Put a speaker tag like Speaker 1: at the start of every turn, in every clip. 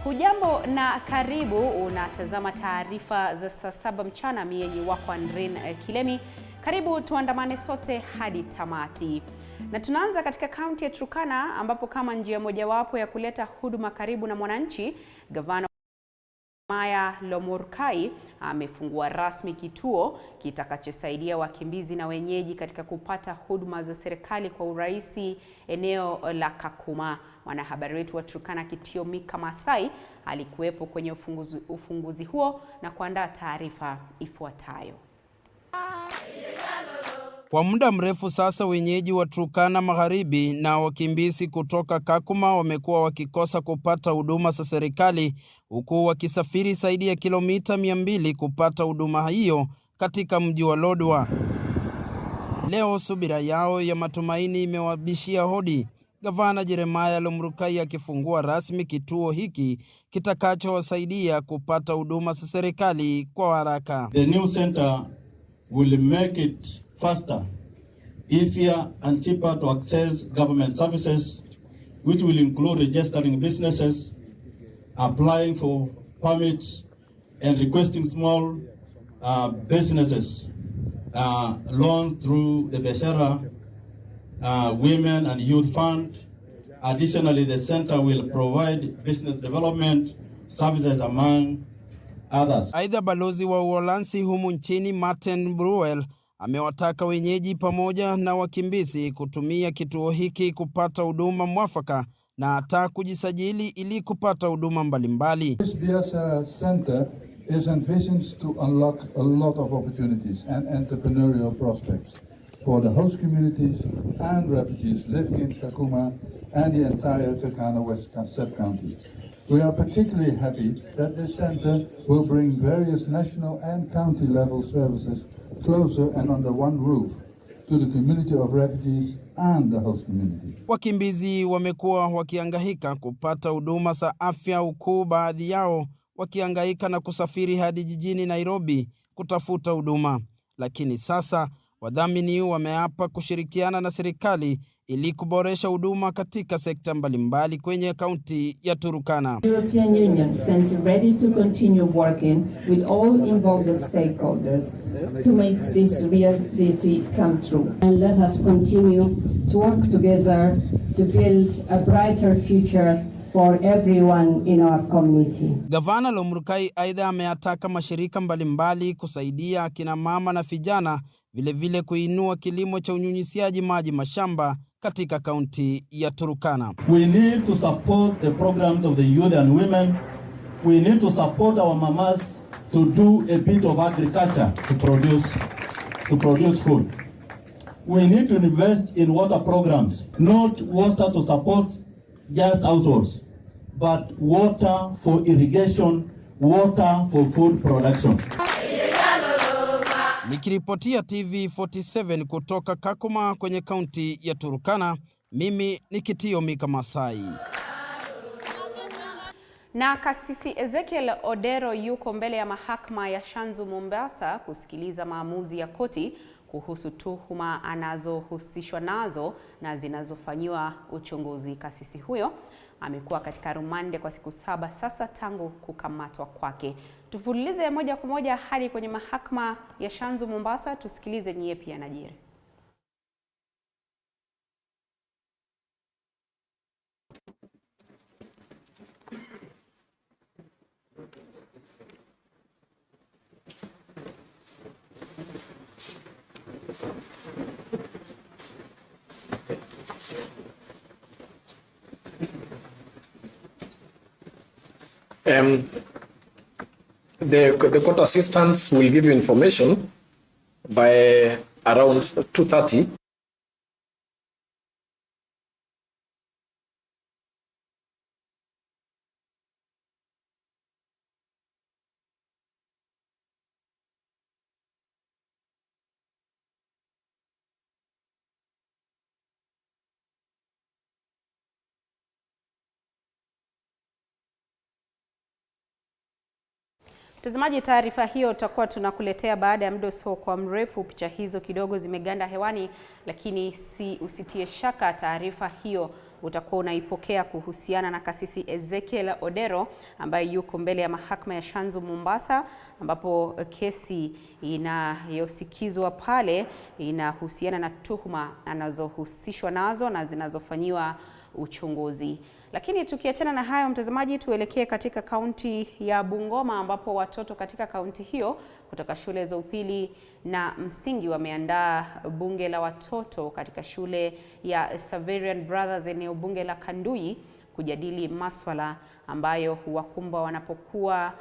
Speaker 1: Hujambo na karibu, unatazama taarifa za saa 7 mchana. Mimi wako Andrin Kilemi. Karibu tuandamane sote hadi tamati. Na tunaanza katika kaunti ya Turkana ambapo kama njia mojawapo ya kuleta huduma karibu na mwananchi, gavana Lomurkai amefungua rasmi kituo kitakachosaidia wakimbizi na wenyeji katika kupata huduma za serikali kwa urahisi eneo la Kakuma. Mwanahabari wetu wa Turkana Kitio Mtambuko alikuwepo kwenye ufunguzi huo na kuandaa taarifa ifuatayo.
Speaker 2: Kwa muda mrefu sasa wenyeji wa Turkana Magharibi na wakimbizi kutoka Kakuma wamekuwa wakikosa kupata huduma za serikali, huku wakisafiri zaidi ya kilomita 200 kupata huduma hiyo katika mji wa Lodwar. Leo subira yao ya matumaini imewabishia hodi, gavana Lomurkai akifungua rasmi kituo hiki kitakachowasaidia kupata huduma za serikali kwa haraka.
Speaker 3: The new center will make it faster, easier and cheaper to access government services, which will include registering businesses, applying for permits and requesting small businesses loans through the Beshara Women and Youth Fund. Additionally, the center will provide business development services among others.
Speaker 2: Aidha, balozi wa Uholanzi humu nchini Martin Bruel amewataka wenyeji pamoja na wakimbizi kutumia kituo hiki kupata huduma mwafaka na hata kujisajili ili kupata huduma mbalimbali.
Speaker 4: This BSR center is envisioned to unlock a lot of opportunities and entrepreneurial prospects for the host communities and refugees living in Kakuma and the entire Turkana West sub-county. We are particularly happy that this center will bring various national and county level services closer and under one roof to the community of refugees and the host community.
Speaker 2: Wakimbizi wamekuwa wakihangaika kupata huduma za afya, huku baadhi yao wakihangaika na kusafiri hadi jijini Nairobi kutafuta huduma. Lakini sasa wadhamini wameapa kushirikiana na serikali ili kuboresha huduma katika sekta mbalimbali kwenye kaunti ya Turkana.
Speaker 5: The European Union stands ready to continue working with all involved stakeholders to make this reality come true.
Speaker 6: And let us continue to work together to build a brighter future for everyone in our community.
Speaker 2: Gavana Lomurkai aidha ameataka mashirika mbalimbali kusaidia akina mama na vijana, vile kuinua kilimo cha unyunyisiaji maji mashamba katika kaunti ya Turkana.
Speaker 3: We need to support the programs of the youth and women. We need to support our mamas to do a bit of agriculture to produce food. We need to invest in water programs, not water to support just households, but water for irrigation, water for food production.
Speaker 2: Nikiripotia TV47 kutoka Kakuma kwenye kaunti ya Turkana, mimi ni Kitio Mtambuko.
Speaker 1: Na kasisi Ezekiel Odero yuko mbele ya mahakama ya Shanzu Mombasa kusikiliza maamuzi ya koti kuhusu tuhuma anazohusishwa nazo na zinazofanyiwa uchunguzi. Kasisi huyo amekuwa katika rumande kwa siku 7 sasa tangu kukamatwa kwake. Tufululize moja kwa moja hadi kwenye mahakama ya Shanzu Mombasa, tusikilize ni yapi yanajiri.
Speaker 7: The court assistants will give you information by around 2:30.
Speaker 1: Mtazamaji, taarifa hiyo tutakuwa tunakuletea baada ya muda usio kwa mrefu. Picha hizo kidogo zimeganda hewani, lakini usitie shaka taarifa hiyo utakuwa unaipokea kuhusiana na kasisi Ezekiel Odero ambaye yuko mbele ya mahakama ya Shanzu Mombasa, ambapo kesi inayosikizwa pale inahusiana na tuhuma anazohusishwa nazo na zinazofanyiwa uchunguzi. Lakini tukiachana na hayo, mtazamaji, tuelekee katika kaunti ya Bungoma, ambapo watoto katika kaunti hiyo kutoka shule za upili na msingi wameandaa bunge la watoto katika shule ya Saverian Brothers eneo bunge la Kandui kujadili maswala ambayo huwakumba wanapokuwa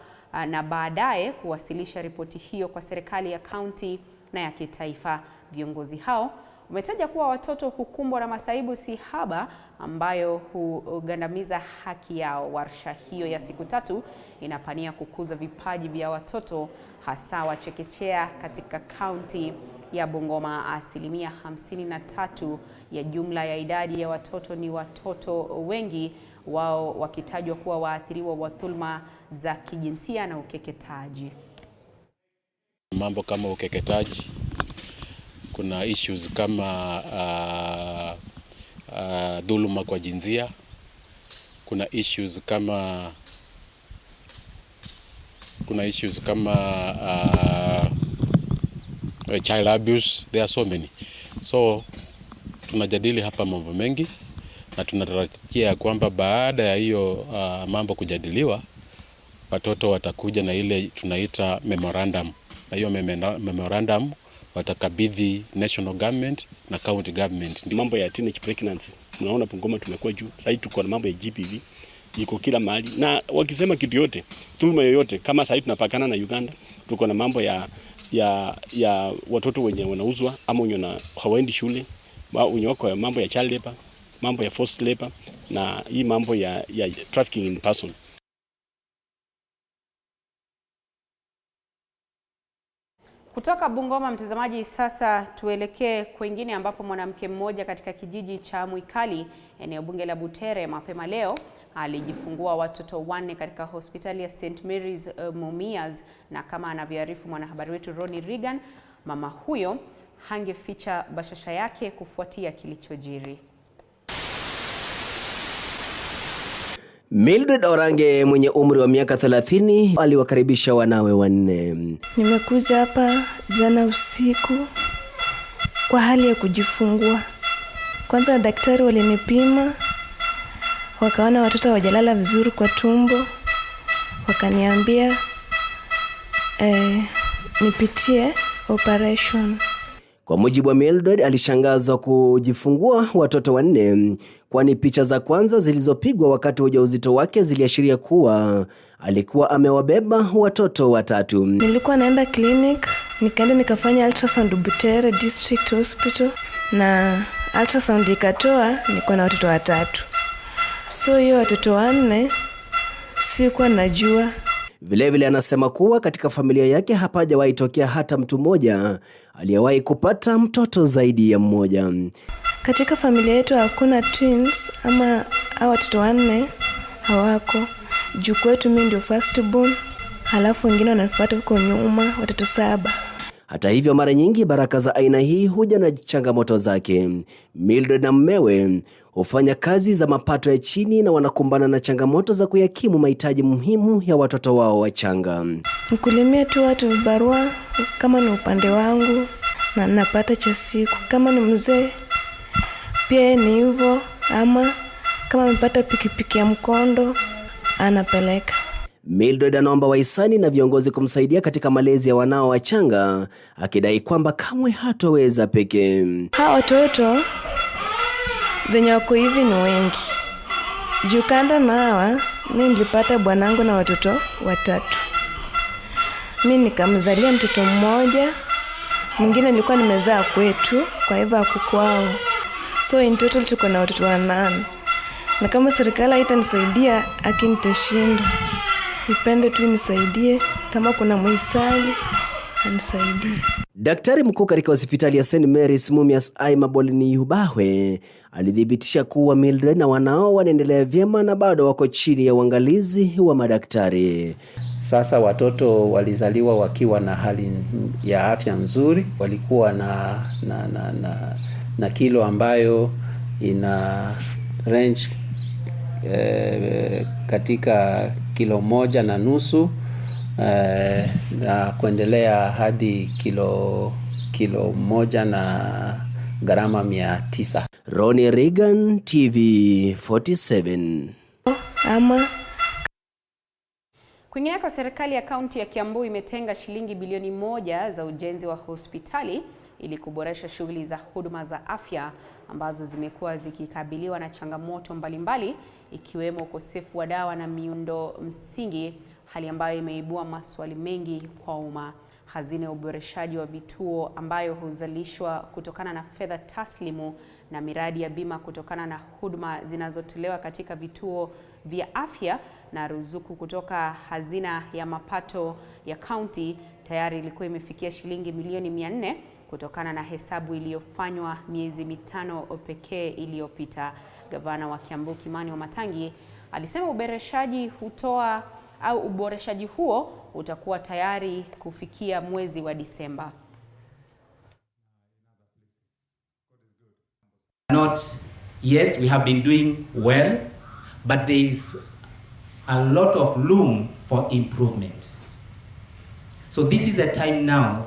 Speaker 1: na baadaye kuwasilisha ripoti hiyo kwa serikali ya kaunti na ya kitaifa. Viongozi hao umetaja kuwa watoto hukumbwa na masaibu si haba ambayo hugandamiza haki yao. Warsha hiyo ya siku 3 inapania kukuza vipaji vya watoto hasa wa chekechea katika kaunti ya Bungoma. Asilimia 53 ya jumla ya idadi ya watoto ni watoto, wengi wao wakitajwa kuwa waathiriwa wa dhulma za kijinsia na ukeketaji.
Speaker 8: Mambo kama ukeketaji, kuna issues kama dhuluma kwa jinsia, kuna issues kama child abuse. There are so many. So tunajadili hapa mambo mengi na tunatarajia kwamba baada ya hiyo mambo kujadiliwa, watoto watakuja na ile tunaita memorandum, na hiyo memorandum watakabidhi national government na county government.
Speaker 9: Mambo ya teenage pregnancy, tunaona Bungoma tumekuwa juu. Sasa tuko na mambo ya GBV iko kila mahali, na wakisema kitu yote, dhuluma yoyote, kama sasa tunapakana na Uganda, tuko na mambo ya watoto wenye wanauzwa ama wenye hawaendi shule, wenye wako mambo ya child labor, mambo ya forced labor, na hii mambo ya trafficking in person.
Speaker 1: Kutoka Bungoma, mtazamaji, sasa tuelekee kwingine ambapo mwanamke mmoja katika kijiji cha Mwikali eneo bunge la Butere mapema leo alijifungua watoto 4 katika hospitali ya St Mary's Mumias, na kama anavyoarifu mwanahabari wetu Ronnie Regan, mama huyo hangeficha bashasha yake kufuatia kilichojiri.
Speaker 10: Mildred Orange mwenye umri wa miaka 30 aliwakaribisha wanawe 4.
Speaker 11: Nimekuja hapa jana usiku kwa hali ya kujifungua. Kwanza daktari walinipima, wakaona watoto hawajalala vizuri kwa tumbo, wakaniambia nipitie operation.
Speaker 10: Kwa mujibu wa Mildred, alishangazwa kujifungua watoto 4 kwani picha za kwanza zilizopigwa wakati wa ujauzito wake ziliashiria kuwa alikuwa amewabeba watoto 3.
Speaker 11: Nilikuwa naenda clinic, nikaenda nikafanya ultrasound Butere District Hospital, na ultrasound ikatoa niko na watoto 3. So hiyo watoto 4 sikuwa najua.
Speaker 10: Vilevile anasema kuwa katika familia yake hapajawahi tokea hata mtu mmoja aliyewahi kupata mtoto zaidi ya mmoja.
Speaker 11: Katika familia yetu hakuna twins ama watoto 4 hawako. Juu kwetu mimi ndio first born, halafu wengine wanafuata huko nyuma, watoto 7.
Speaker 10: Hata hivyo, mara nyingi baraka za aina hii huja na changamoto zake. Mildred na mmewe hufanya kazi za mapato ya chini na wanakumbana na changamoto za kuyakimu mahitaji muhimu ya watoto wao wachanga.
Speaker 11: Nikulimia tu watu barua kama ni upande wangu na napata cha siku. Kama ni mzee pia ni hivyo, ama kama amepata pikipiki ya mkondo anapeleka.
Speaker 10: Mildred anaomba wahisani na viongozi kumsaidia katika malezi ya wanao wachanga, akidai kwamba kamwe hatoweza pekee.
Speaker 11: Hao watoto venye wako hivi ni wengi. Juu kando na hawa, mimi nilipata bwanangu na watoto 3. Mimi nikamzalia mtoto mmoja, mwingine nilikuwa nimezaa kwetu, kwa hivyo hakukwao. So in total tuko na watoto 8. Na kama serikali haitanisaidia, akinitashinda. Nipende tu nisaidie, kama kuna mwisali anisaidie.
Speaker 10: Daktari mkuu katika hospitali ya St Mary's Mumias Aimabolini Yubahwe alithibitisha kuwa Mildred na wanao wanaendelea vyema na bado wako chini ya uangalizi wa madaktari.
Speaker 12: Sasa watoto walizaliwa wakiwa na hali ya afya nzuri, walikuwa na kilo ambayo range katika kilo 1.5 na kuendelea hadi kilo 1 na gharama 900.
Speaker 10: Ronnie Reagan, TV 47.
Speaker 1: Kwingineko, serikali ya kaunti ya Kiambu imetenga shilingi bilioni 1 za ujenzi wa hospitali ili kuboresha shughuli za huduma za afya ambazo zimekuwa zikikabiliwa na changamoto mbalimbali ikiwemo ukosefu wa dawa na miundo msingi, hali ambayo imeibua maswali mengi kwa umma. Hazina ya uboreshaji wa vituo ambayo huzalishwa kutokana na fedha taslimu na miradi ya bima kutokana na huduma zinazotolewa katika vituo vya afya na ruzuku kutoka hazina ya mapato ya kaunti tayari ilikuwa imefikia shilingi milioni 400 kutokana na hesabu iliyofanywa miezi 5 pekee iliyopita. Gavana wa Kiambu Kimani Wamatangi alisema uboreshaji huo utakuwa tayari kufikia mwezi wa Disemba.
Speaker 13: Yes, we have been doing well, but there is a lot of room for improvement. So this is the time now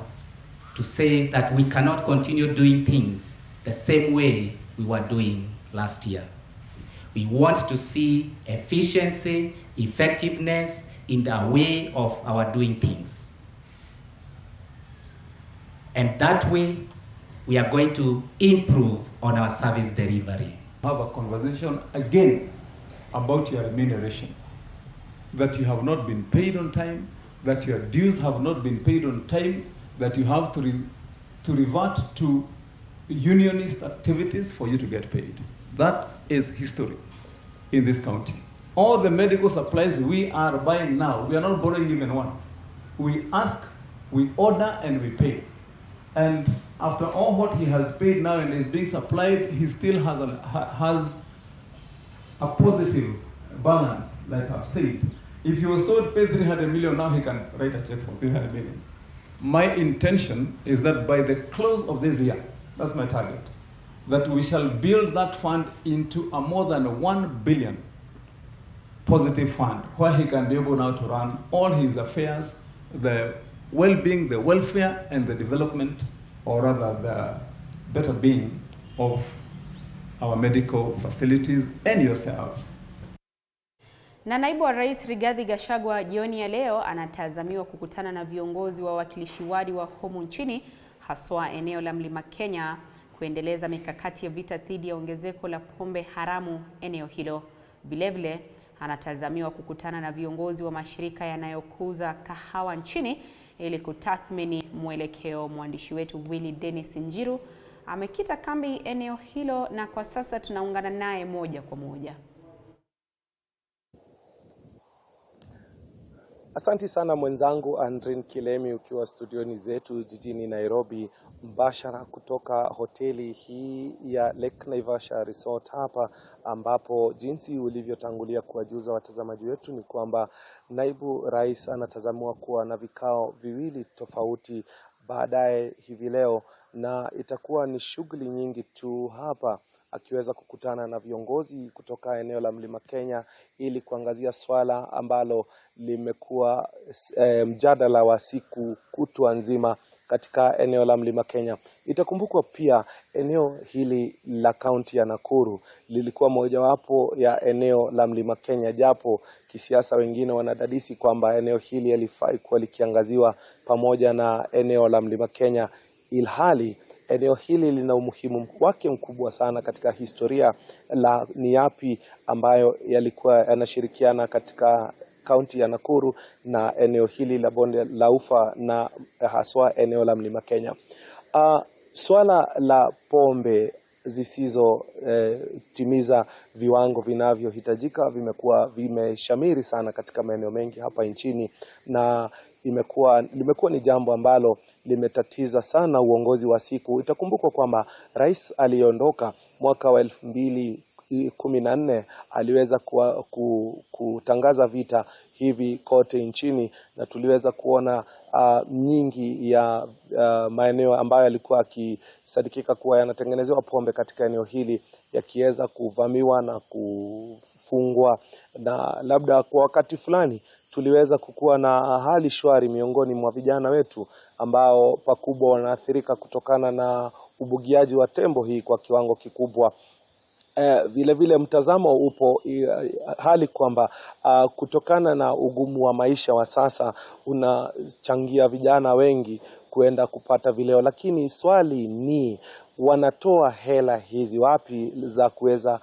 Speaker 13: to say that we cannot continue doing things the same way we were doing last year. We want to see efficiency, effectiveness in the way of our doing things. And that way, we are going to improve on our service delivery.
Speaker 14: Have a conversation again about your remuneration. That you have not been paid on time, that your dues have not been paid on time, that you have to revert to unionist activities for you to get paid. That is history in this county. All the medical supplies we are buying now, we are not borrowing even one. We ask, we order, and we pay. And after all what he has paid now and is being supplied, he still has a positive balance, like I've said. If he was told pay 300 million, now he can write a check for 300 million. My intention is that by the close of this year, that's my target, that we shall build that fund into a more than 1 billion positive fund, where he can be able now to run all his affairs, the well-being, the welfare, and the development, or rather the better being of our medical facilities and yourselves.
Speaker 1: Na naibu wa rais Rigathi Gachagua jioni ya leo anatazamiwa kukutana na viongozi wa wakilishi wadi wa humu nchini, haswa eneo la Mlima Kenya, kuendeleza mikakati ya vita dhidi ya ongezeko la pombe haramu eneo hilo. Vilevile anatazamiwa kukutana na viongozi wa mashirika yanayokuza kahawa nchini ili kutathmini mwelekeo. Mwandishi wetu Willy Dennis Njiru amekita kambi eneo hilo na kwa sasa tunaungana naye moja kwa moja.
Speaker 15: Asanti sana mwenzangu Andrin Kilemi ukiwa studioni zetu jijini Nairobi, mbashara kutoka hoteli hii ya Lake Naivasha Resort hapa, ambapo jinsi ulivyotangulia kuwajuza watazamaji wetu ni kwamba naibu rais anatazamiwa kuwa na vikao viwili tofauti baadaye hivi leo, na itakuwa ni shughuli nyingi tu hapa, akiweza kukutana na viongozi kutoka eneo la Mlima Kenya ili kuangazia swala ambalo limekuwa mjadala wa siku kutwa nzima katika eneo la Mlima Kenya. Itakumbukwa pia eneo hili la kaunti ya Nakuru lilikuwa mojawapo ya eneo la Mlima Kenya, japo kisiasa wengine wanadadisi kwamba eneo hili halifai kuwa likiangaziwa pamoja na eneo la Mlima Kenya, ilhali eneo hili lina umuhimu wake mkubwa sana katika historia la ni yapi ambayo yalikuwa yanashirikiana katika kaunti ya Nakuru na eneo hili la bonde la Ufa na haswa eneo la Mlima Kenya. Swala la pombe zisizo timiza viwango vinavyohitajika vimeshamiri sana katika maeneo mengi hapa nchini, na limekuwa ni jambo ambalo limetatiza sana uongozi wa siku. Itakumbukwa kwamba rais aliondoka mwaka wa 2020 14 aliweza kutangaza vita hivi kote nchini, na tuliweza kuona nyingi ya maeneo ambayo yalikuwa akisadikika kuwa yanatengenezewa pombe katika eneo hili yakiweza kuvamiwa na kufungwa, na labda kwa wakati fulani tuliweza kukuwa na hali shwari miongoni mwa vijana wetu ambao pakubwa wanaathirika kutokana na ubugiaji wa tembo hii kwa kiwango kikubwa. Vile vile mtazamo upo hali kwamba kutokana na ugumu wa maisha wa sasa unachangia vijana wengi kuenda kupata vileo, lakini swali ni wanatoa hela hizi wapi za kuweza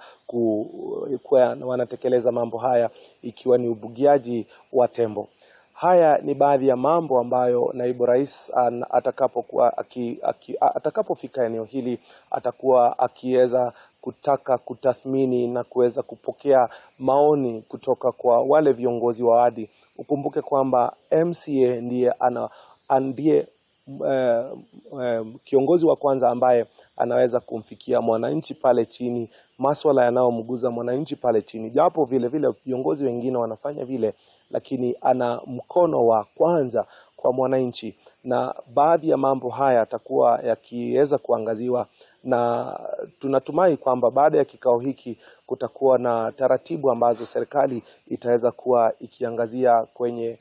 Speaker 15: wanatekeleza mambo haya, ikiwa ni ubugiaji wa tembo. Haya ni baadhi ya mambo ambayo naibu rais atakapofika eneo hili atakuwa akiweza kutaka kutathmini na kuweza kupokea maoni kutoka kwa wale viongozi wa wadi. Ukumbuke kwamba MCA ndiye kiongozi wa kwanza ambaye anaweza kumfikia mwananchi pale chini, masuala yanayomguza mwananchi pale chini. Japo vile vile viongozi wengine wanafanya vile, lakini ana mkono wa kwanza kwa mwananchi, na baadhi ya mambo haya atakuwa yakiweza kuangaziwa, na tunatumai kwamba baada ya kikao hiki kutakuwa na taratibu ambazo serikali itaweza kuwa ikiangazia kwenye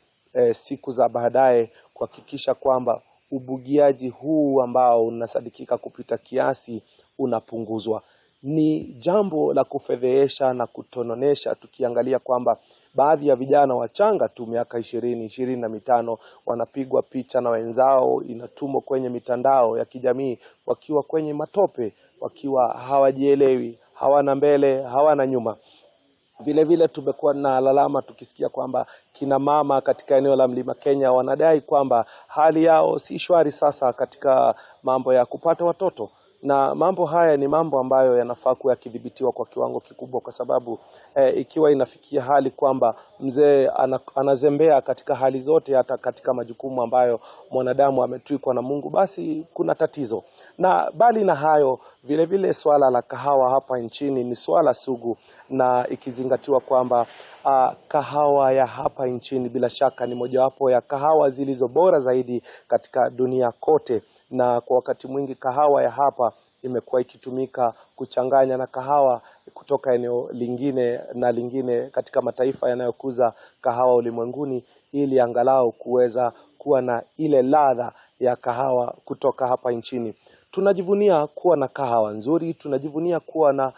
Speaker 15: siku za baadaye kuhakikisha kwamba ubugiaji huu ambao unasadikika kupita kiasi unapunguzwa. Ni jambo la kufedhehesha na kutononesha tukiangalia kwamba baadhi ya vijana wachanga tu miaka 20-25 wanapigwa picha na wenzao, inatumwa kwenye mitandao ya kijamii wakiwa kwenye matope, wakiwa hawajielewi, hawana mbele, hawana nyuma. Vile vile tumekuwa na lalama tukisikia kwamba kina mama katika eneo la Mlima Kenya wanadai kwamba hali yao si shwari sasa katika mambo ya kupata watoto. Na mambo haya ni mambo ambayo yanafaa kuwa yakidhibitiwa kwa kiwango kikubwa, kwa sababu ikiwa inafikia hali kwamba mzee anazembea katika hali zote, hata katika majukumu ambayo mwanadamu ametwikwa na Mungu, basi kuna tatizo. Na bali na hayo, vile vile swala la kahawa hapa nchini ni swala sugu, na ikizingatiwa kwamba kahawa ya hapa nchini bila shaka ni mojawapo ya kahawa zilizo bora zaidi katika dunia kote, na kwa wakati mwingi kahawa ya hapa imekuwa ikitumika kuchanganya na kahawa kutoka eneo lingine na lingine katika mataifa yanayokuza kahawa ulimwenguni, ili angalau kuweza kuwa na ile ladha ya kahawa kutoka hapa nchini. Tunajivunia kuwa na kahawa nzuri, tunajivunia kuwa na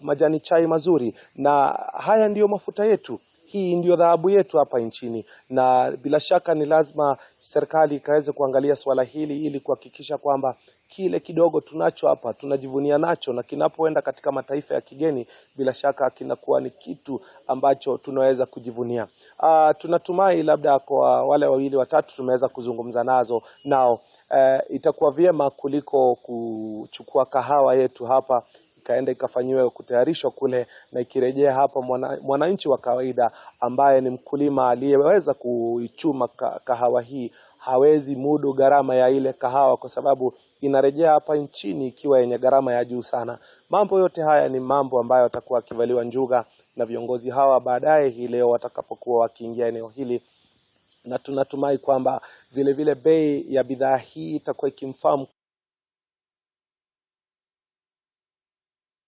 Speaker 15: majani chai mazuri, na haya ndiyo mafuta yetu. Hii ndio dhahabu yetu hapa nchini, na bila shaka ni lazima serikali ikaweze kuangalia swala hili ili kuhakikisha kwamba kile kidogo tunacho hapa tunajivunia nacho, na kinapoenda katika mataifa ya kigeni bila shaka kinakuwa ni kitu ambacho tunaweza kujivunia. Tunatumai labda kwa wale wawili watatu tumeweza kuzungumza nao itakuwa vyema kuliko kuchukua kahawa yetu hapa ikaenda ikafanyiwe kutayarishwa kule, na ikirejea hapa mwananchi wa kawaida ambaye ni mkulima aliyeweza kuichuma kahawa hii hawezi mudu gharama ya ile kahawa, kwa sababu inarejea hapa nchini ikiwa yenye gharama ya juu sana. Mambo yote haya ni mambo ambayo yatakuwa yakivaliwa njuga na viongozi hawa baadaye hii leo watakapokuwa wakiingia eneo hili, na tunatumai kwamba vile vile bei ya bidhaa hii itakuwa ikimfahamu.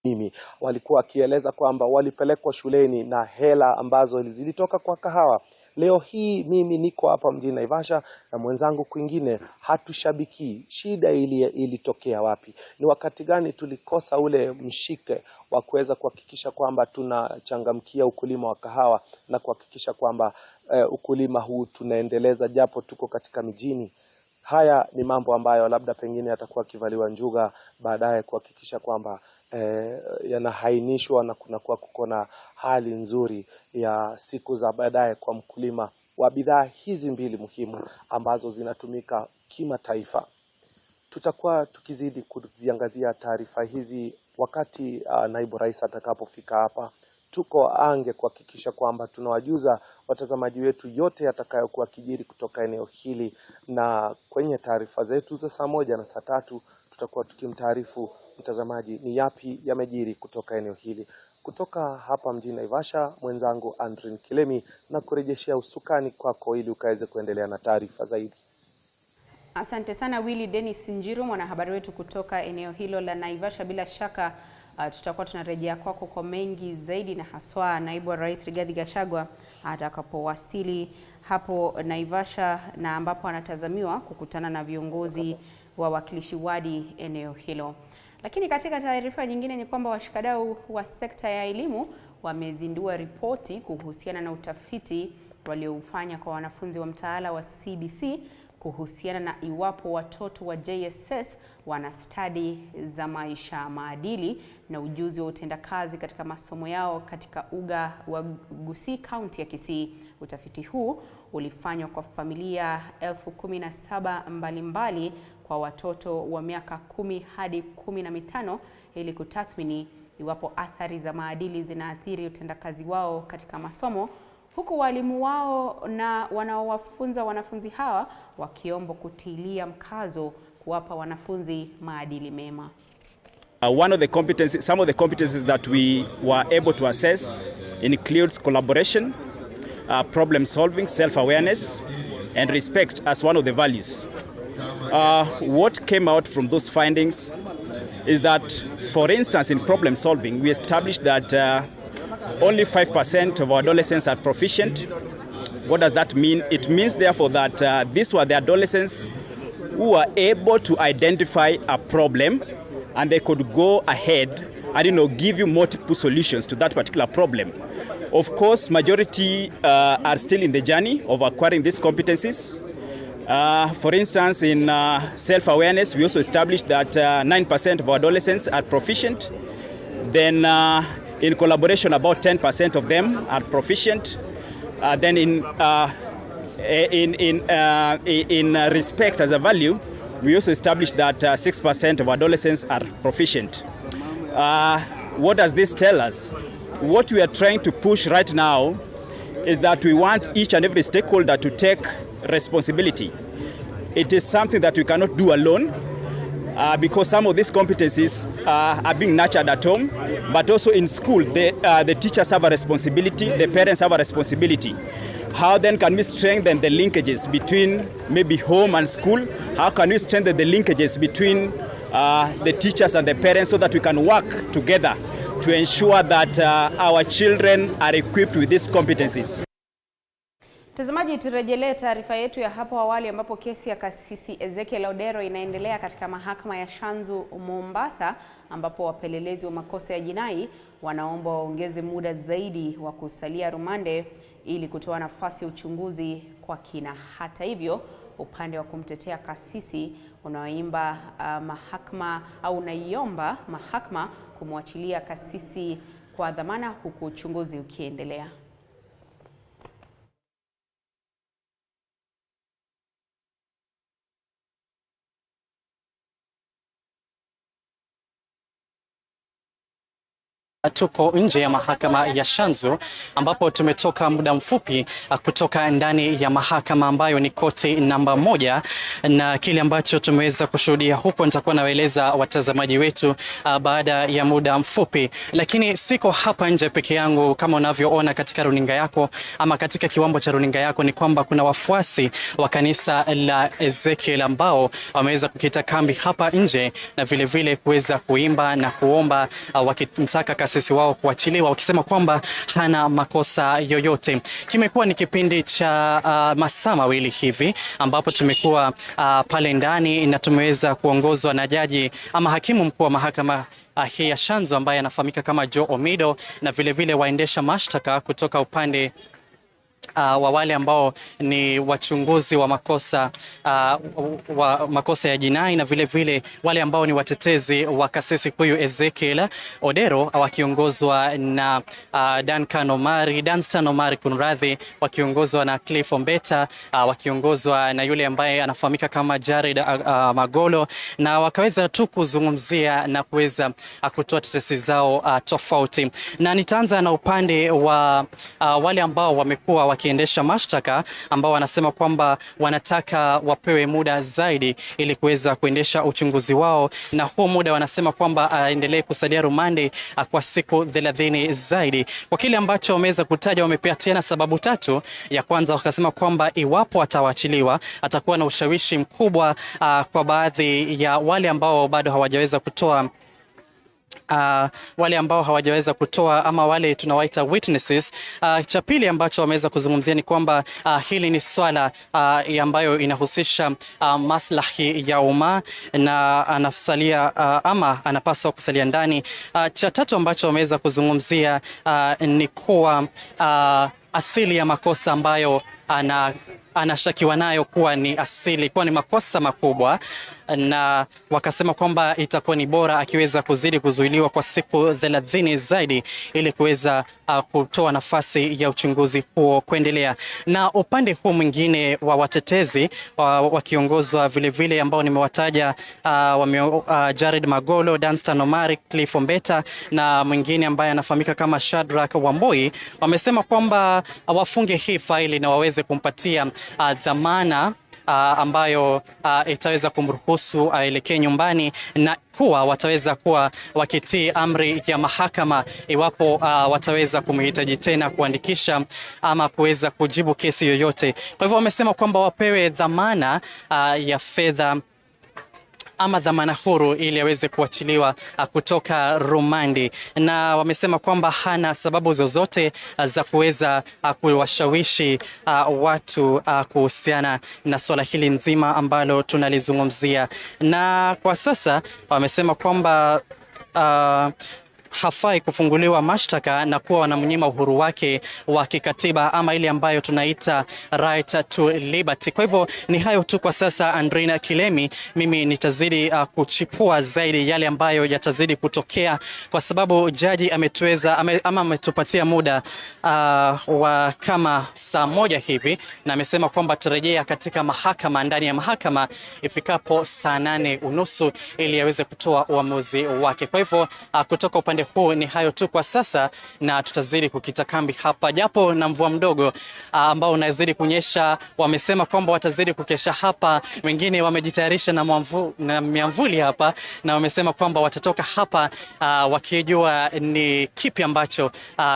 Speaker 15: Mimi walikuwa wakieleza kwamba walipelekwa shuleni na hela ambazo zilitoka kwa kahawa. Leo hii mimi niko hapa mjini Naivasha na mwenzangu kwingine, hatushabiki. Shida ilitokea wapi? Ni wakati gani tulikosa ule mshike wa kuweza kuhakikisha kwamba tunachangamkia ukulima wa kahawa na kuhakikisha kwamba ukulima huu tunaendeleza japo tuko katika mijini? Haya ni mambo ambayo labda pengine yatakuwa kivaliwa njuga baadaye kuhakikisha kwamba yanahainishwa na kunakuwa kuko na hali nzuri ya siku za baadaye kwa mkulima wa bidhaa hizi mbili muhimu ambazo zinatumika kimataifa. Tutakuwa tukizidi kuziangazia taarifa hizi wakati naibu rais atakapofika hapa. Tuko ange kuhakikisha kwamba tunawajuza watazamaji wetu yote yatakayokuwa kijiri kutoka eneo hili, na kwenye taarifa zetu za saa 1 na saa 3 tutakuwa tukimtaarifu mtazamaji ni yapi yamejiri kutoka eneo hili. Kutoka hapa mjini Naivasha, mwenzangu Andrin Kilemi na kurejeshea usukani kwako ili ukaweze kuendelea na taarifa zaidi.
Speaker 1: Asante sana Willy Dennis Njiru, mwanahabari wetu kutoka eneo hilo la Naivasha. Bila shaka tutakuwa tunarejea kwako kwa mengi zaidi, na haswa naibu wa rais Rigathi Gachagua atakapowasili hapo Naivasha, na ambapo anatazamiwa kukutana na viongozi wa wakilishi wadi eneo hilo. Lakini katika taarifa nyingine ni kwamba washikadau wa sekta ya elimu wamezindua ripoti kuhusiana na utafiti walioufanya kwa wanafunzi wa mtaala wa CBC kuhusiana na iwapo watoto wa JSS wana stadi za maisha, maadili na ujuzi wa utendakazi katika masomo yao katika uga wa Gusii, kaunti ya Kisii. Utafiti huu ulifanywa kwa familia 17,000 mbalimbali kwa watoto wa miaka 10 hadi 15 ili kutathmini iwapo athari za maadili zinaathiri utendakazi wao katika masomo, huku walimu wao na wanaowafunza wanafunzi hawa wakiomba kutilia mkazo kuwapa wanafunzi maadili mema.
Speaker 16: Some of the competencies that we were able to assess includes collaboration, problem solving, self-awareness, and respect as one of the values. What came out from those findings is that, for instance, in problem solving, we established that only 5% of our adolescents are proficient. What does that mean? It means, therefore, that these were the adolescents who were able to identify a problem, and they could go ahead and give you multiple solutions to that particular problem. Of course, majority are still in the journey of acquiring these competencies. For instance, in self-awareness, we also established that 9% of our adolescents are proficient. Then in collaboration, about 10% of them are proficient. Then in respect as a value, we also established that 6% of adolescents are proficient. What does this tell us? What we are trying to push right now is that we want each and every stakeholder to take responsibility. It is something that we cannot do alone, because some of these competencies are being nurtured at home, but also in school. The teachers have a responsibility, the parents have a responsibility. How then can we strengthen the linkages between maybe home and school? How can we strengthen the linkages between the teachers and the parents so that we can work together to ensure that our children are equipped with these competencies?
Speaker 1: Mtazamaji, turejelee taarifa yetu ya hapo awali ambapo kesi ya kasisi Ezekiel Odero inaendelea katika mahakama ya Shanzu Mombasa, ambapo wapelelezi wa makosa ya jinai wanaomba waongeze muda zaidi wa kusalia rumande ili kutoa nafasi ya uchunguzi kwa kina. Hata hivyo, upande wa kumtetea kasisi unaiomba mahakama kumwachilia kasisi kwa dhamana huku uchunguzi ukiendelea.
Speaker 17: Tuko nje ya mahakama ya Shanzu ambapo tumetoka muda mfupi kutoka ndani ya mahakama ambayo ni koti namba 1, na kile ambacho tumeweza kushuhudia huko nitakuwa nawaeleza watazamaji wetu baada ya muda mfupi. Lakini siko hapa nje peke yangu, kama unavyoona katika runinga yako ama katika kiwambo cha runinga yako, ni kwamba kuna wafuasi wa kanisa la Ezekiel ambao wameweza kukita kambi hapa nje na vile vile kuweza kuimba na kuomba wakimtaka kasisi wao kuachiliwa, wakisema kwamba hana makosa yoyote. Kimekuwa ni kipindi cha masaa mawili hivi ambapo tumekuwa pale ndani na tumeweza kuongozwa na jaji ama hakimu mkuu wa mahakama hii ya Shanzu ambaye anafahamika kama Joe Omido, na vile vile waendesha mashtaka kutoka upande wa wale ambao ni wachunguzi wa makosa ya jinai, na vile vile wale ambao ni watetezi wa kasisi huyu Ezekiel Odero wakiongozwa na Danstan Omari kunradhi, wakiongozwa na Cliff Ombeta, wakiongozwa na yule ambaye anafahamika kama Jared Magolo, na wakaweza tu kuzungumzia na kuweza kutoa tetesi zao tofauti. Na nitaanza na upande wa wale ambao wamekuwa wakiendesha mashtaka ambao wanasema kwamba wanataka wapewe muda zaidi ili kuweza kuendesha uchunguzi wao, na huo muda wanasema kwamba aendelee kusalia rumande kwa siku 30 zaidi. Kwa kile ambacho wameweza kutaja, wamepea tena sababu tatu. Ya kwanza wakasema kwamba iwapo atawaachiliwa atakuwa na ushawishi mkubwa kwa baadhi ya wale ambao bado hawajaweza kutoa ama wale tunawaita witnesses. Cha pili ambacho wameweza kuzungumzia ni kwamba hili ni swala ambayo inahusisha maslahi ya umma na anasalia ama anapaswa kusalia ndani. Cha tatu ambacho wameweza kuzungumzia ni kuwa asili ya makosa ambayo anashtakiwa nayo kuwa ni makosa makubwa, na wakasema kwamba itakuwa ni bora akiweza kuzidi kuzuiliwa kwa siku 30 zaidi ili kuweza kutoa nafasi ya uchunguzi huo kuendelea. Na upande huu mwingine wa watetezi wakiongozwa vile ambao nimewataja, Jared Magolo, Danstan Omari, Cliff Ombeta na mwingine ambaye anafahamika kama Shadrack Wamboi, wamesema kwamba wafunge hii faili na waweze kumpatia dhamana ambayo itaweza kumruhusu aelekee nyumbani, na kuwa wataweza kuwa wakitii amri ya mahakama iwapo wataweza kumhitaji tena kuandikisha ama kuweza kujibu kesi yoyote. Kwa hivyo wamesema kwamba wapewe dhamana ya fedha ama dhamana huru ili aweze kuachiliwa kutoka rumandi, na wamesema kwamba hana sababu zozote za kuweza kuwashawishi watu kuhusiana na swala hili nzima ambalo tunalizungumzia. Na kwa sasa wamesema kwamba hafai kufunguliwa mashtaka na kuwa wanamnyima uhuru wake wa kikatiba ama ile ambayo tunaita right to liberty. Kwa hivyo ni hayo tu kwa sasa, Andrina Kilemi. Mimi nitazidi kuchipua zaidi yale ambayo yatazidi kutokea, kwa sababu jaji ametupatia muda wa kama saa moja hivi, na amesema kwamba turejea katika mahakama, ndani ya mahakama ifikapo saa 8:30 ili aweze kutoa uamuzi wake. Kwa hivyo kutoka upande huu ni hayo tu kwa sasa, na tutazidi kukita kambi hapa japo na mvua mdogo ambao unazidi kunyesha. Wamesema kwamba watazidi kukesha hapa, wengine wamejitayarisha na miamvuli hapa, na wamesema kwamba watatoka hapa wakijua ni kipi ambacho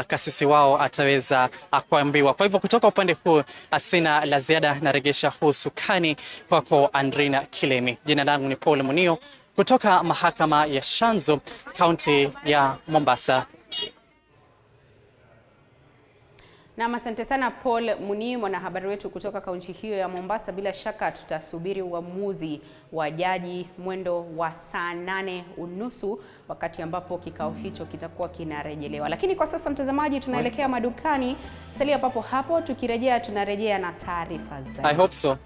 Speaker 17: kasisi wao ataweza kuambiwa. Kwa hivyo kutoka upande huu sina la ziada, naregesha huu sukani kwako Andrina Kilemi. Jina langu ni Paul Munio kutoka mahakama ya Shanzu, kaunti ya Mombasa.
Speaker 1: Na asante sana Paul Munio, mwanahabari wetu kutoka kaunti hiyo ya Mombasa. Bila shaka tutasubiri uamuzi wa jaji mwendo wa saa 8:30 wakati ambapo kikao hicho kitakuwa kinarejelewa. Lakini kwa sasa, mtazamaji, tunaelekea madukani. Salia papo hapo, tukirejea tunarejea na taarifa zaidi.
Speaker 17: I hope so.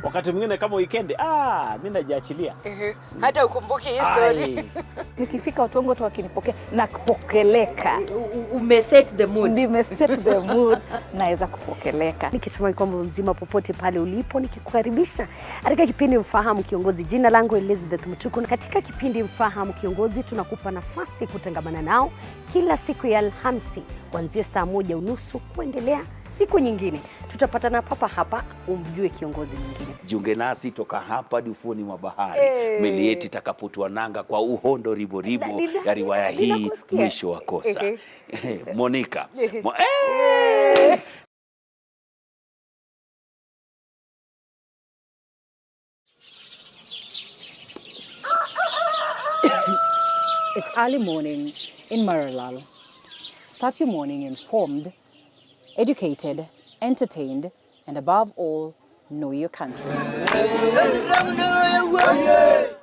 Speaker 18: Wakati mwingine kama weekend, mimi najiachilia.
Speaker 19: Hata ukumbuki history.
Speaker 20: Nikifika watu wangu wakinipokea na kupokeleka.
Speaker 19: Umeset the mood.
Speaker 20: Nimeset the mood. Naweza kupokeleka. Nikitumai kwamba mzima popote pale ulipo, nikikukaribisha katika kipindi Mfahamu Kiongozi. Jina langu Elizabeth Mutuku. Katika kipindi Mfahamu Kiongozi tunakupa nafasi kutangamana nao kila siku ya Alhamisi kuanzia saa 1:30 kuendelea siku nyingine. Tutapatana papa hapa umjue kiongozi mwingine.
Speaker 18: Jiunge nasi toka hapa hadi ufuoni mwa bahari. Meli yetu itakapotua nanga kwa uhondo ribo ya riwaya hii Mwisho wa Kosa. Monica.
Speaker 21: It's early morning in Maralal. Start your morning informed, educated, entertained, and above all, know your country.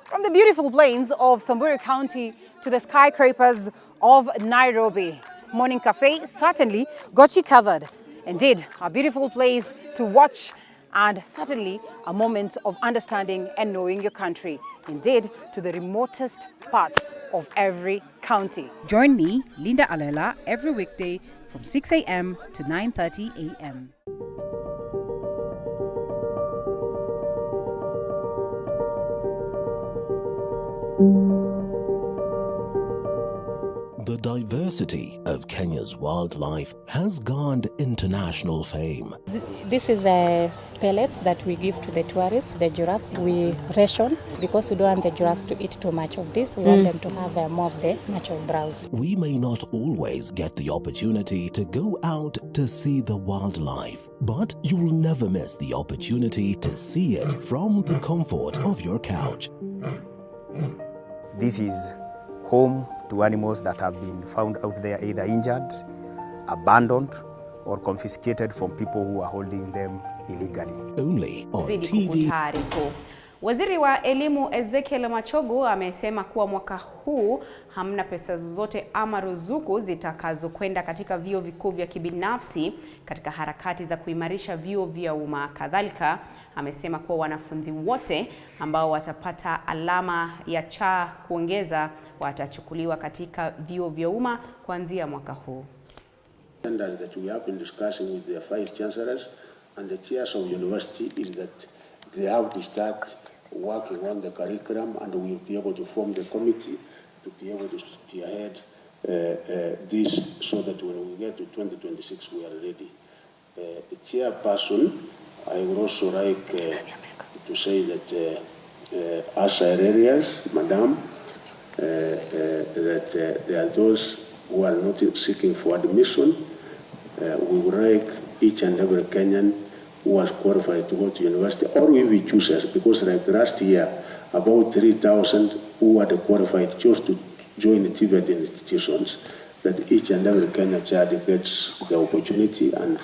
Speaker 21: From the beautiful plains of Samburu County to the skyscrapers of Nairobi, Morning Cafe certainly got you covered. Indeed, a beautiful place to watch and certainly a moment of understanding and knowing your country. Indeed, to the remotest parts of every county.
Speaker 22: Join me, Linda Alela, every weekday
Speaker 21: from 6 a.m. to 9:30 a.m.
Speaker 4: The diversity of Kenya's wildlife has garnered international fame.
Speaker 22: This is pellets that we give to the tourists, the giraffes. We ration because we don't want the giraffes to eat too much of this. We want them to have more of the natural browse.
Speaker 4: We may not always get the opportunity to go out to see the wildlife, but you'll never miss the opportunity to see it from the comfort of your couch.
Speaker 23: This is home to animals that have been found out there either injured, abandoned, or confiscated from people who are holding them illegally.
Speaker 4: Only on
Speaker 1: Zidi
Speaker 4: TV.
Speaker 1: kukutaarifu. Waziri wa Elimu Ezekiel Machogu amesema kuwa mwaka huu hamna pesa zozote ama ruzuku zitakazokwenda katika vyuo vikuu vya kibinafsi katika harakati za kuimarisha vyuo vya umma. Kadhalika amesema kuwa wanafunzi wote ambao watapata alama ya cha kuongeza watachukuliwa katika vyuo vya umma kuanzia mwaka huu.
Speaker 24: That we have been discussing with the vice chancellors and the chairs of university is that they have to start working on the curriculum, and we will be able to form the committee to be able to spearhead this so that when we get to 2026 we are ready. The chairperson, I would also like to say that as areas, Madam, that there are those who are not seeking for admission. We would like each and every Kenyan who was qualified to go to university, or if we choose us, because like last year, about 3,000 who had qualified chose to join the TVET institutions, that each and every Kenyan child gets the opportunity, and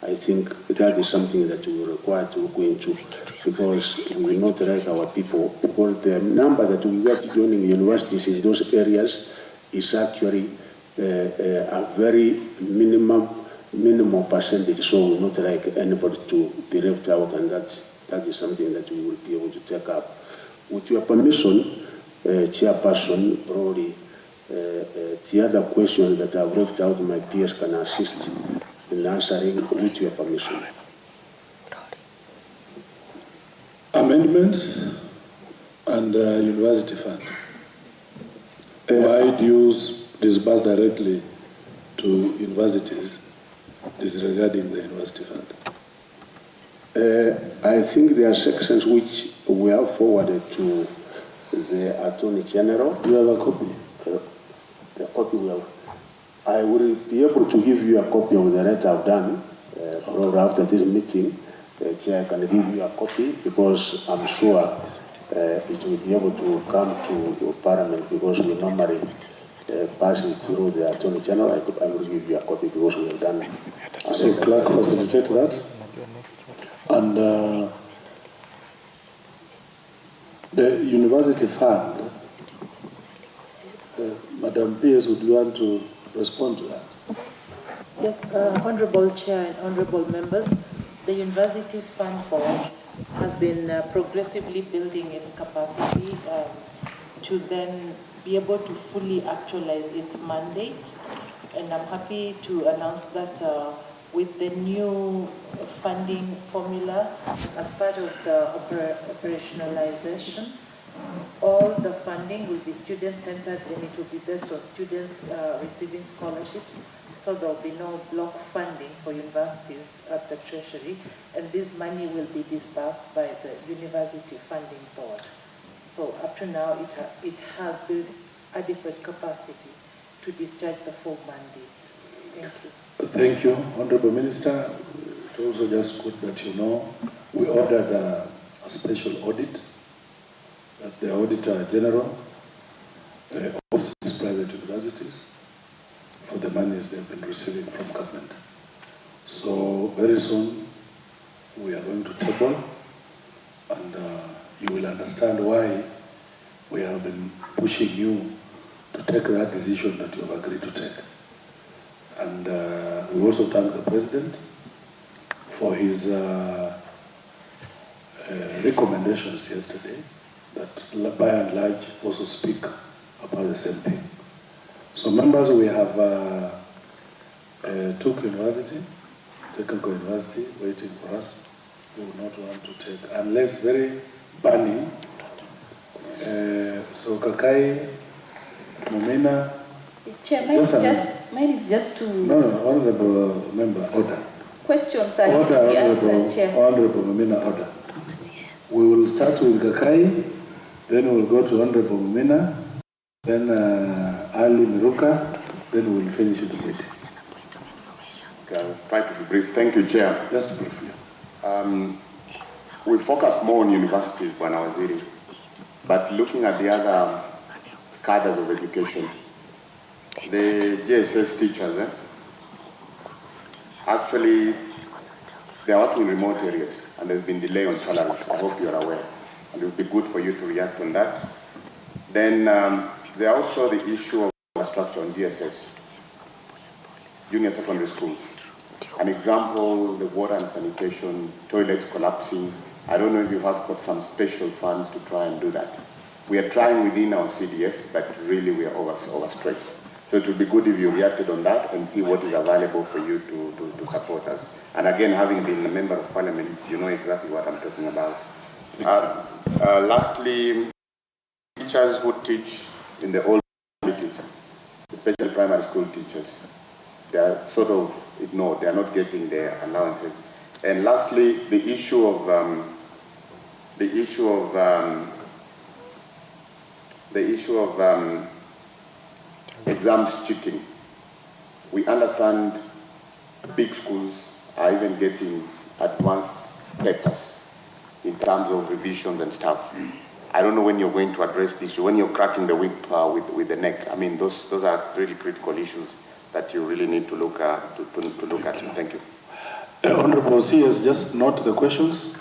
Speaker 24: I think that is something that we will require to look into, because we will not like our people, because the number that we get joining universities in those areas is actually a very minimal percentage, so we will not like anybody to be left out, and that is something that we will be able to take up. With your permission, Chairperson, probably the other questions that I've left out, my peers can assist in answering with your permission.
Speaker 25: Amendments and university fund. Why do you disburse directly to universities disregarding the university fund?
Speaker 24: I think there are sections which we have forwarded to the Attorney General.
Speaker 25: Do you have a copy?
Speaker 24: The copy we have. I will be able to give you a copy of the letter I've done probably after this meeting. Chair, I can give you a copy because I'm sure it will be able to come to Parliament, because we normally pass it through the Attorney General. I will give you a copy because we have done.
Speaker 25: So clerk facilitate that. And the university fund, Madam Pierce, would you want to respond to that?
Speaker 26: Yes, Honorable Chair and Honorable Members, the University Fund Board has been progressively building its capacity to then be able to fully actualize its mandate. And I'm happy to announce that with the new funding formula as part of the operationalization, all the funding will be student-centered, and it will be based on students receiving scholarships. So there will be no block funding for universities at the Treasury, and this money will be disbursed by the University Funding Board. So up to now, it has built adequate capacity to discharge the full mandate. Thank you.
Speaker 25: Thank you, Honorable Minister. It's also just good that you know we ordered a special audit that the Auditor General audits private universities for the monies they've been receiving from government. So very soon we are going to table, and you will understand why we have been pushing you to take that decision that you have agreed to take. And we also thank the President for his recommendations yesterday that by and large also speak about the same thing. So members, we have took university, technical university, waiting for us. We will not want to take, unless very burning. So Kakai, Mumina.
Speaker 2: Chair, mine is just to...
Speaker 25: No, honorable member, order.
Speaker 2: Questions are order,
Speaker 25: honorable, Chair. Honorable Mumina, order. We will start with Kakai, then we'll go to Honorable Mumina, then Ali Miruka, then we'll finish the debate.
Speaker 3: Okay, I'll try to be brief. Thank you, Chair.
Speaker 25: Just briefly.
Speaker 3: We focus more on universities for Nawaziri, but looking at the other cadres of education, the JSS teachers, actually, they are working in remote areas, and there's been delay on salaries. I hope you are aware, and it would be good for you to react on that. Then there are also the issue of infrastructure on DSS, junior secondary schools. An example, the water and sanitation, toilets collapsing. I don't know if you have got some special funds to try and do that. We are trying within our CDF, but really we are overstretched. So it would be good if you reacted on that and see what is available for you to support us. And again, having been a member of parliament, you know exactly what I'm talking about. Lastly, teachers who teach in the old communities, especially primary school teachers, they are sort of ignored. They are not getting their allowances. And lastly, the issue of exams cheating. We understand big schools are even getting advanced papers in terms of revisions and stuff. I don't know when you're going to address this, when you're cracking the whip with the neck. I mean, those are really critical issues that you really need to look at. Thank you.
Speaker 25: Honorable CS, just note the questions.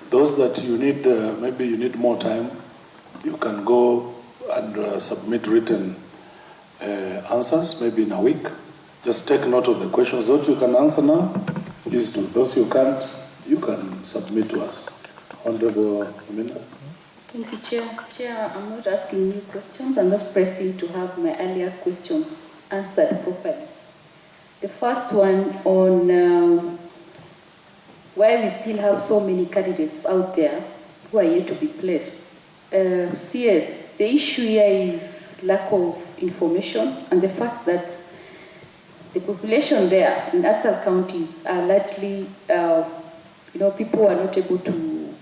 Speaker 25: Those that you need, maybe you need more time, you can go and submit written answers, maybe in a week. Just take note of the questions. Those you can answer now, please do. Those you can't, you can submit to us. Honorable Amina.
Speaker 26: Thank you, Chair. Chair, I'm not asking new questions. I'm just pressing to have my earlier question answered properly. The first one on why we still have so many candidates out there who are yet to be placed. CS, the issue here is lack of information and the fact that the population there in Asal counties are largely, people are not able to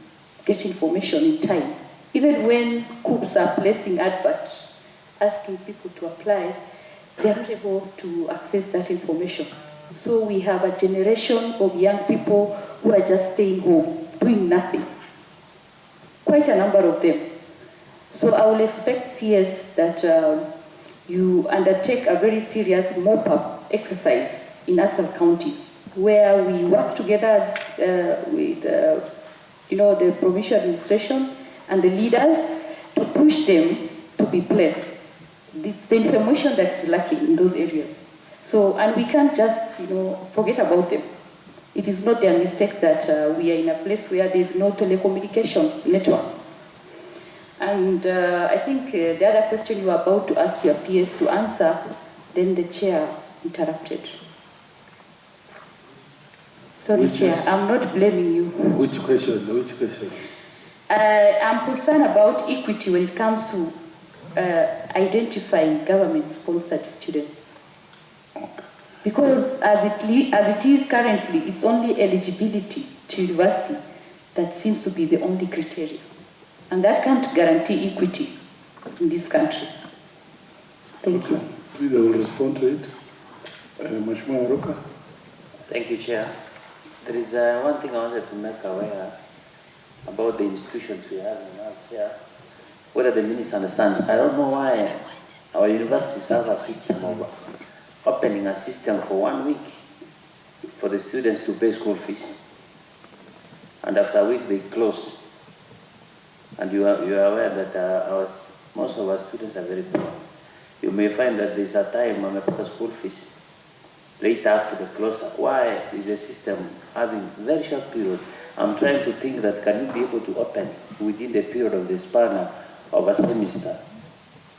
Speaker 26: get information in time. Even when COOPs are placing adverts asking people to apply, they are not able to access that information. So we have a generation of young people who are just staying home, doing nothing. Quite a number of them. So I will expect CS that you undertake a very serious mop-up exercise in Asal County, where we work together with the provincial administration and the leaders to push them to be placed. It's the information that is lacking in those areas. So, and we can't just, forget about them. It is not their mistake that we are in a place where there is no telecommunication network. And I think the other question you were about to ask your PS to answer, then the chair interrupted. Sorry, Chair, I'm not blaming you.
Speaker 25: Which question?
Speaker 26: I'm concerned about equity when it comes to identifying government-sponsored students. Because as it is currently, it's only eligibility to university that seems to be the only criteria. And that can't guarantee equity in this country. Thank you.
Speaker 25: Please, I will respond to it. Mheshimiwa Roka.
Speaker 5: Thank you, Chair. There is one thing I wanted to make aware about the institutions we have in our here. Whether the minister understands, I don't know why our universities have a system of opening a system for 1 week for the students to pay school fees. And after a week they close. And you are aware that most of our students are very poor. You may find that there's a time when we pay school fees later after the closure. Why is the system having very short period? I'm trying to think that can you be able to open within the period of the span of a semester?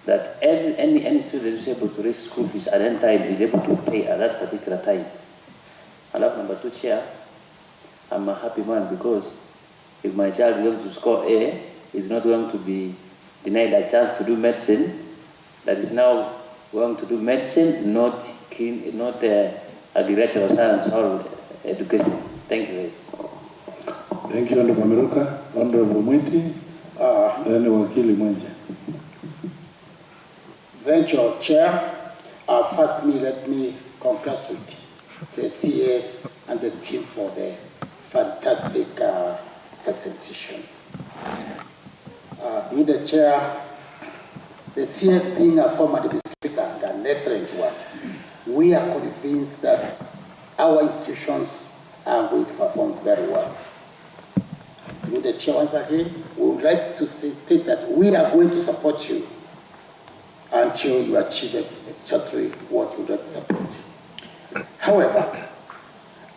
Speaker 5: that any student who is able to raise school fees at any time is able to pay at that particular time. And number 2, Chair, I'm a happy man because if my child is going to score A, he's not going to be denied a chance to do medicine. That is now going to do medicine, not agricultural science or education. Thank you.
Speaker 25: Thank you, Honorable Meruka. Honorable Mwiti, then Wakili Mwenje.
Speaker 6: Thank you, Chair. First, let me congratulate the CS and the team for the fantastic presentation. With the Chair, the CS being a former administrator and an excellent one, we are convinced that our institutions are going to perform very well. With the Chair, once again, we would like to state that we are going to support you until you achieve exactly what you would like to support. However,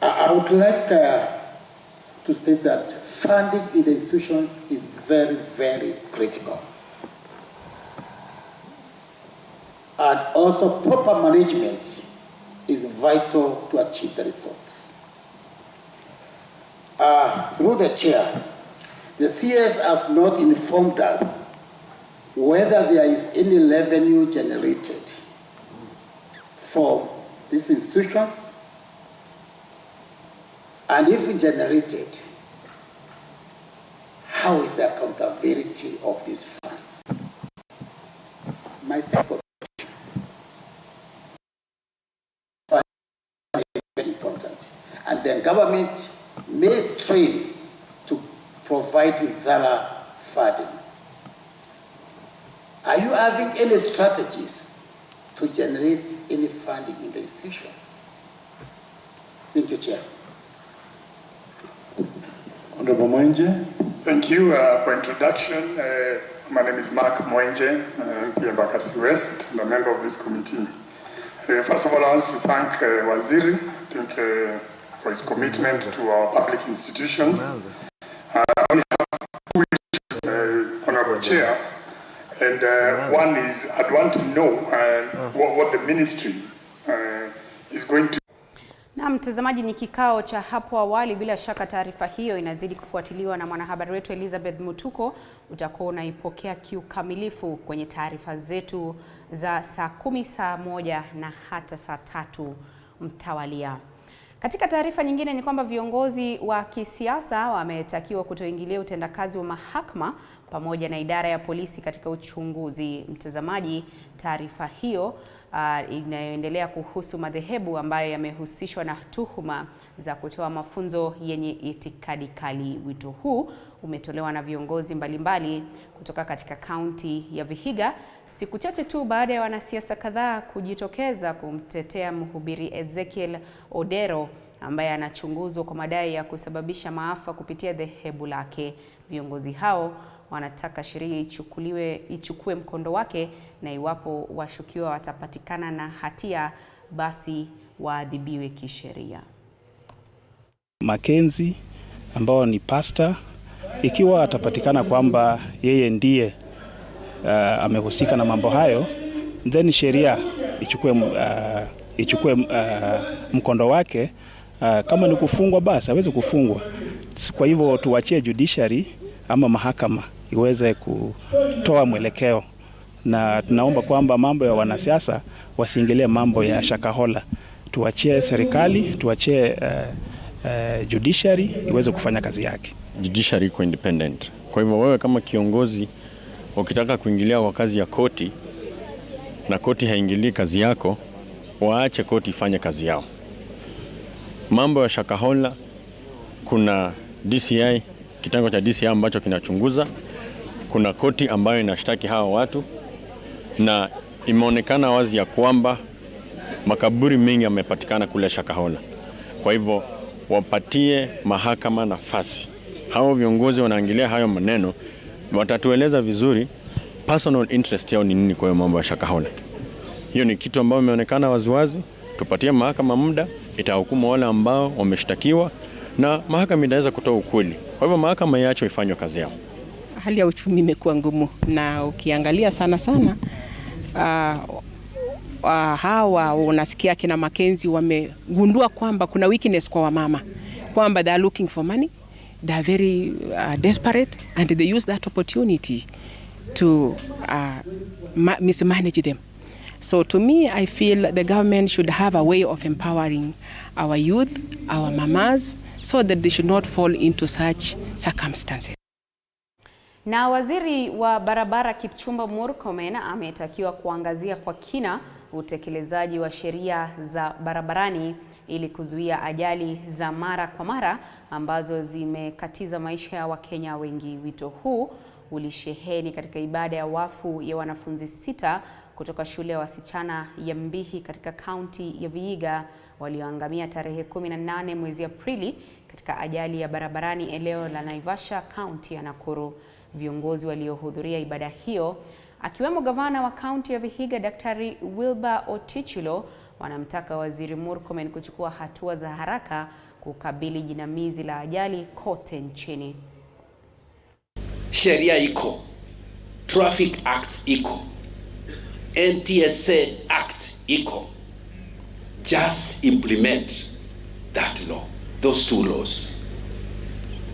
Speaker 6: I would like to state that funding in the institutions is very, very critical. And also proper management is vital to achieve the results. Through the Chair, the CS has not informed us whether there is any revenue generated from these institutions, and if generated, how is the accountability of these funds? My second question is very important, and then government may strain to provide thorough funding. Are you having any strategies to generate any funding in the institutions? Thank you, Chair.
Speaker 25: Honorable Mwenje.
Speaker 7: Thank you for introduction. My name is Mark Mwenje, MP Embakasi West, and a member of this committee. First of all, I want to thank Waziri, I think, for his commitment to our public institutions. I only have 2 issues, Honorable Chair. And one is, I'd want to know what the ministry is going to.
Speaker 1: Na mtazamaji, ni kikao cha hapo awali. Bila shaka taarifa hiyo inazidi kufuatiliwa na mwanahabari wetu Elizabeth Mutuko. Utakuwa unaipokea kiukamilifu kwenye taarifa zetu za saa 10, saa 1 na hata saa 3 mtawalia. Katika taarifa nyingine ni kwamba viongozi wa kisiasa wametakiwa kutoingilia utendakazi wa mahakama pamoja na idara ya polisi katika uchunguzi. Mtazamaji, taarifa hiyo inayoendelea kuhusu madhehebu ambayo yamehusishwa na tuhuma za kutoa mafunzo yenye itikadi kali. Wito huu umetolewa na viongozi mbalimbali kutoka katika kaunti ya Vihiga, siku chache tu baada ya wanasiasa kadhaa kujitokeza kumtetea mhubiri Ezekiel Odero ambaye anachunguzwa kwa madai ya kusababisha maafa kupitia dhehebu lake. Viongozi hao wanataka sheria ichukue mkondo wake, na iwapo washukiwa watapatikana na hatia basi waadhibiwe kisheria.
Speaker 8: Mackenzie ambao ni pastor, ikiwa atapatikana kwamba yeye ndiye amehusika na mambo hayo, then sheria ichukue mkondo wake. Kama ni kufungwa basi aweze kufungwa. Kwa hivyo tuachie judiciary ama mahakama iweze kutoa mwelekeo, na tunaomba kwamba mambo ya wanasiasa wasiingilie mambo ya Shakahola. Tuachie serikali, tuachie judiciary iweze kufanya kazi yake.
Speaker 9: Judiciary iko independent. Kwa hivyo wewe kama kiongozi ukitaka kuingilia kwa kazi ya koti na koti haingilii kazi yako, waache koti ifanye kazi yao. Mambo ya Shakahola, kuna DCI, kitengo cha DCI ambacho kinachunguza, kuna koti ambayo inashtaki hawa watu, na imeonekana wazi ya kwamba makaburi mengi yamepatikana kule Shakahola. Kwa hivyo wapatie mahakama nafasi. Hao viongozi wanaangalia hayo maneno, watatueleza vizuri personal interest yao ni nini kwa mambo ya Shakahola. Hiyo ni kitu ambayo imeonekana waziwazi. Tupatie mahakama muda, itahukumu wale ambao wameshtakiwa, na mahakama inaweza kutoa ukweli. Kwa hivyo mahakama iache ifanye kazi yao.
Speaker 11: Hali ya uchumi imekuwa ngumu, na ukiangalia sana
Speaker 10: hawa unasikia kina Mackenzie wamegundua kwamba kuna weakness kwa wamama, kwamba they are looking for money, they are very desperate, and they use that opportunity to mismanage them. So to me, I feel the government should have a way of empowering our youth, our mamas, so that they should not fall into such circumstances.
Speaker 1: Na waziri wa barabara Kipchumba Murkomen ametakiwa kuangazia kwa kina utekelezaji wa sheria za barabarani ili kuzuia ajali za mara kwa mara ambazo zimekatiza maisha ya Wakenya wengi. Wito huu ulisheheni katika ibada ya wafu ya wanafunzi 6 kutoka shule ya wasichana ya Mbihi katika kaunti ya Vihiga walioangamia tarehe 18 mwezi Aprili katika ajali ya barabarani eneo la Naivasha, kaunti ya Nakuru. Viongozi waliohudhuria ibada hiyo akiwemo gavana wa kaunti ya Vihiga Daktari Wilbur Otichilo wanamtaka waziri Murkomen kuchukua hatua za haraka kukabili jinamizi la ajali kote nchini.
Speaker 11: Sheria iko, Traffic Act iko, NTSA Act iko. Just implement that law, those 2 laws.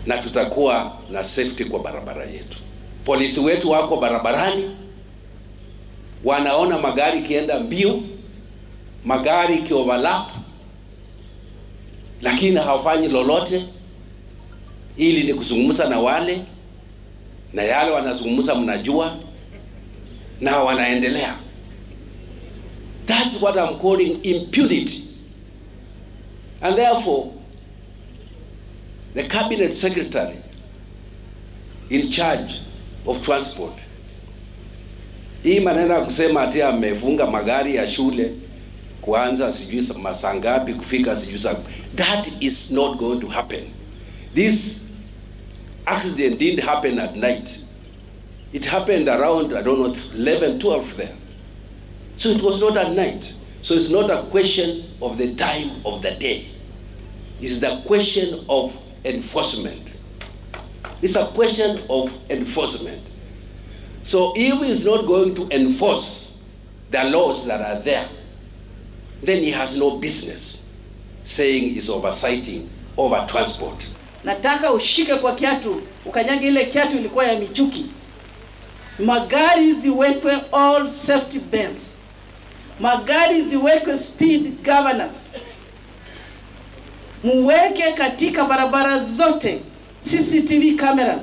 Speaker 11: Na tutakuwa na safety kwa barabara yetu. Polisi wetu wako barabarani, wanaona magari kienda mbio, magari kioverlap, lakini hawafanyi lolote. Ili ni kuzungumza na wale, na yale wanazungumza mnajua, na wanaendelea. That's what I'm calling impunity. And therefore, the cabinet secretary in charge of transport, hii maneno kusema ati amefunga magari ya shule kuanza sijui masaa ngapi kufika sijui saa, that is not going to happen. This accident didn't happen at night. It happened around, I don't know, 11, 12 there. So it was not at night. So it's not a question of the time of the day. It's the question of enforcement. It's a question of enforcement. So if he's not going to enforce the laws that are there, then he has no business saying he's oversighting over transport.
Speaker 12: Nataka ushike kwa kiatu, ukanyange ile kiatu ilikuwa ya michuki. Magari ziwekwe all safety belts. Magari ziwekwe speed governors. Muweke katika barabara zote CCTV cameras.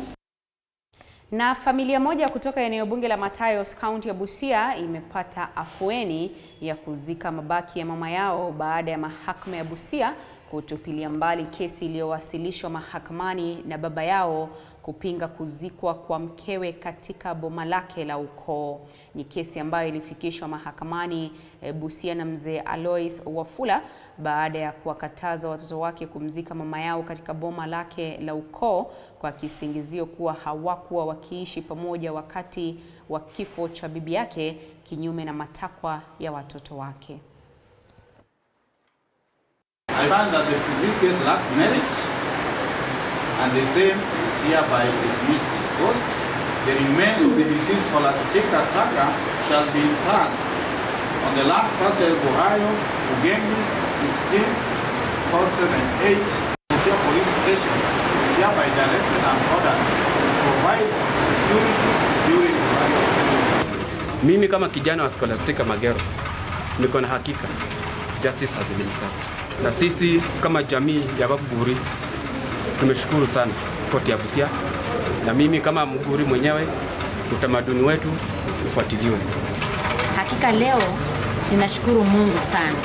Speaker 1: Na familia moja kutoka eneo bunge la Matayos, kaunti ya Busia imepata afueni ya kuzika mabaki ya mama yao baada ya mahakama ya Busia kutupilia mbali kesi iliyowasilishwa mahakamani na baba yao kupinga kuzikwa kwa mkewe katika boma lake la ukoo. Ni kesi ambayo ilifikishwa mahakamani Busia na mzee Alois Wafula baada ya kuwakataza watoto wake kumzika mama yao katika boma lake la ukoo kwa kisingizio kuwa hawakuwa wakiishi pamoja wakati wa kifo cha bibi yake, kinyume na matakwa ya watoto wake.
Speaker 13: I find that this case lacks merit, and the same is hereby dismissed because the remains of the deceased scholastic Kaka shall be interred on the land parcel Ohio, Ugengi, 16, 478, Busia Police Station is hereby directed and ordered to provide security during the trial.
Speaker 14: Mimi kama kijana wa Scholastica Magero niko na hakika justice has been served. Na sisi kama jamii ya Babuguri tumeshukuru sana koti ya Busia, na mimi kama Mguri mwenyewe utamaduni wetu ufuatiliwe.
Speaker 15: Hakika leo ninashukuru Mungu sana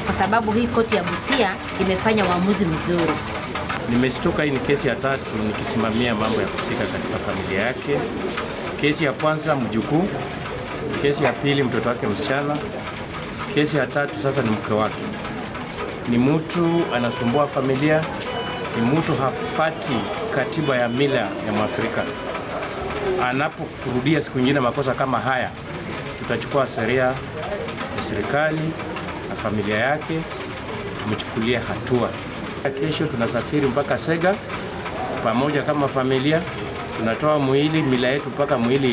Speaker 15: kwa sababu hii koti ya Busia imefanya uamuzi mzuri.
Speaker 14: Nimeshtuka, hii ni kesi ya 3 nikisimamia mambo ya kusika katika familia yake. Kesi ya kwanza mjukuu, kesi ya pili mtoto wake msichana, kesi ya 3 sasa ni mke wake. Ni mtu anasumbua familia, ni mtu hafati katiba ya mila ya Mwafrika. Anapokurudia siku nyingine makosa kama haya, tutachukua sheria ya serikali na familia yake kumchukulia hatua. Kesho tunasafiri mpaka Sega pamoja kama familia, tunatoa mwili, mila yetu mpaka mwili